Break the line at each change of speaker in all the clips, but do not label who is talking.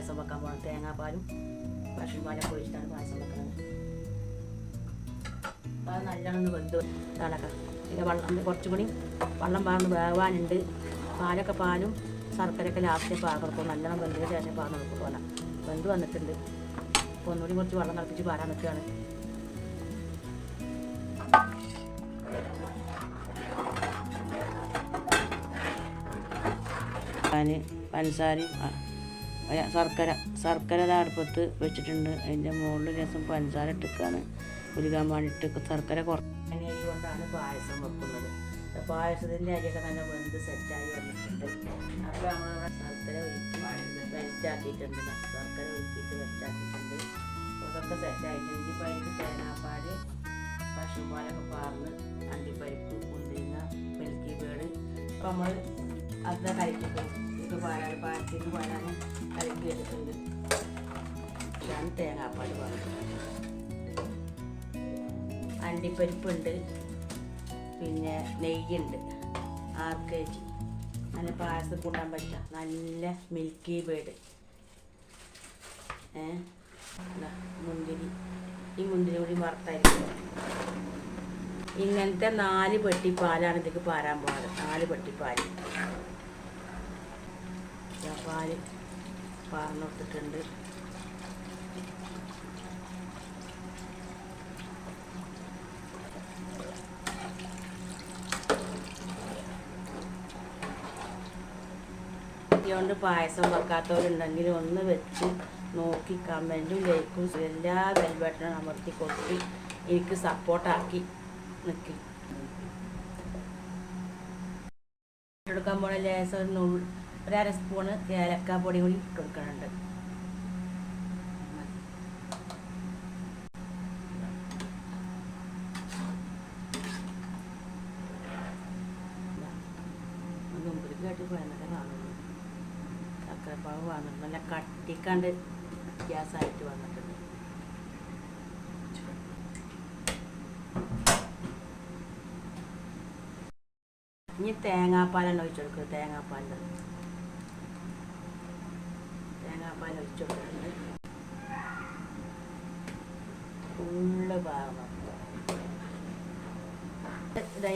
പായസം വെക്കാൻ പോകണം. തേങ്ങാപ്പാലും പശുപാലൊക്കെ ഒഴിച്ചിട്ടാണ് പായസം വെക്കുന്നത്. അത് നല്ലോണം വെന്ത് തിളക്കാം. പിന്നെ വെള്ളം കുറച്ചും കൂടി വെള്ളം പാർന്ന് വേവാനുണ്ട്. പാലും ശർക്കരയൊക്കെ ലാസ്റ്റ് പാകെടുക്കും. നല്ലോണം വെന്തതിന് ശേഷം പാർന്ന് കൊടുക്കുക. വെന്ത് വന്നിട്ടുണ്ട്. അപ്പോൾ ഒന്നുകൂടി കുറച്ച് വെള്ളം തിളപ്പിച്ച് പാരാൻ നിൽക്കുകയാണ്. ഞാൻ പഞ്ചസാരയും ശർക്കര അടുപ്പത്ത് വെച്ചിട്ടുണ്ട്. അതിൻ്റെ മുകളിൽ രസം പഞ്ചസാര ഇട്ടിട്ടാണ് ഉരുകാൻ വേണ്ടിയിട്ട് ശർക്കര കുറച്ച് അരി കൊണ്ടാണ് പായസം വെക്കുന്നത്. പായസത്തിൻ്റെ അരിയൊക്കെ നല്ല വെന്ത് സെറ്റായി വന്നിട്ടുണ്ട്. അപ്പോൾ നമ്മൾ ശർക്കര ഒഴിച്ച് വെച്ചാക്കിയിട്ടുണ്ട്. ശർക്കര ഒഴിച്ചിട്ട് വെച്ചാക്കിയിട്ടുണ്ട്. അതൊക്കെ സെറ്റായിട്ടുണ്ട്. ഇപ്പോൾ അതിന് തേങ്ങാപ്പാൽ പശുപാലൊക്കെ പാർന്ന് അണ്ടിപ്പരിപ്പ് മുന്തിരിങ്ങ മിൽക്കി ബേഡ് അപ്പോൾ നമ്മൾ അത് കലക്കിയിട്ട് ഇത് പായത്തിന് പാലാൻ കലക്കി എടുക്കുന്നത്. ഇതാണ് തേങ്ങാപ്പാൽ പാടുന്നത്. അണ്ടിപ്പരിപ്പുണ്ട്, പിന്നെ നെയ്യുണ്ട് 6 kg. അങ്ങനെ പായസം കൂട്ടാൻ പറ്റില്ല. നല്ല മിൽക്കി ബേഡ് മുന്തിരി. ഈ മുന്തിരി കൂടി വറുത്തായിരിക്കും. ഇങ്ങനത്തെ 4 പെട്ടി പാലാണ് ഇതിലേക്ക് പാരാൻ പാട്. 4 പെട്ടി പാല് പാർന്നിട്ടിട്ടുണ്ട്. അതുകൊണ്ട് പായസം വെക്കാത്തവരുണ്ടെങ്കിൽ ഒന്ന് വെച്ച് നോക്കി കമൻറ്റും ലൈക്കും എല്ലാ ബെൽ ബട്ടണും അമർത്തി കൊടുത്ത് എനിക്ക് സപ്പോർട്ടാക്കി നിൽക്കി. എടുക്കാൻ പോണ ലേശം 1/2 സ്പൂണ് ഏലക്കാപ്പൊടി കൂടി ഇട്ട് കൊടുക്കുന്നുണ്ട്. മുമ്പിലേക്ക് പോയെന്നൊക്കെ കാണുന്നു. ചക്കരപ്പാവ് വന്നിട്ട് നല്ല കട്ടിക്കാണ്ട് ഗ്യാസായിട്ട് വന്നിട്ടുണ്ട്. ഇനി തേങ്ങാപ്പാലാണ് ഒഴിച്ചു കൊടുക്കുക. തേങ്ങാപ്പാൽ ഒഴിച്ചു കൊടുക്കുന്നുണ്ട്. ഫുള്ള് ഭാഗം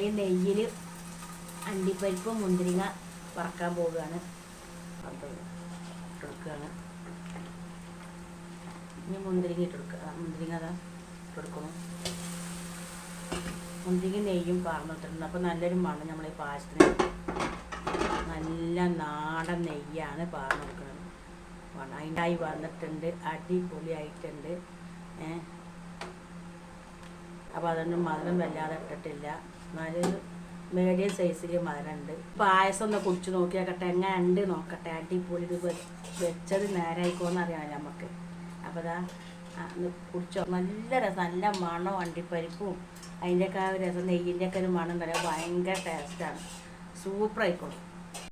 ഈ നെയ്യിൽ അണ്ടിപ്പരിപ്പും മുന്തിരിങ്ങ വറക്കാൻ പോവുകയാണ്. അത് ഇട്ടെടുക്കുകയാണ്. ഇനി മുന്തിരിങ്ങ ഇട്ടെടുക്കുക. മുന്തിരിങ്ങ അതാ ഇട്ടെടുക്കണം. മുന്തിരിങ്ങ നെയ്യും പാർന്നിട്ടുണ്ട്. അപ്പോൾ നല്ലൊരു മണം നമ്മളീ പായസത്തിന്. നല്ല നാടൻ നെയ്യാണ് പാർന്നെടുക്കുന്നത്. അതിൻ്റായി വന്നിട്ടുണ്ട്. അടിപൊളിയായിട്ടുണ്ട്. അപ്പോൾ അതൊന്നും മധുരം വല്ലാതെ ഇട്ടിട്ടില്ല. നല്ലൊരു മീഡിയം സൈസിൽ മധുരമുണ്ട്. പായസം ഒന്ന് കുടിച്ച് നോക്കിയാക്കട്ടെ, എങ്ങനെ ഉണ്ട് നോക്കട്ടെ. അടിപൊളി. ഇത് വെച്ചത് നേരായിക്കോന്ന് അറിയാമല്ലോ നമുക്ക്. അപ്പോൾ അതാ കുടിച്ചോ. നല്ല രസം. നല്ല മണം. അണ്ടിപ്പരിപ്പും അതിൻ്റെയൊക്കെ രസം നെയ്യിൻ്റെയൊക്കെ ഒരു മണം വരെ ഭയങ്കര ടേസ്റ്റാണ്. സൂപ്പറായിക്കോളും.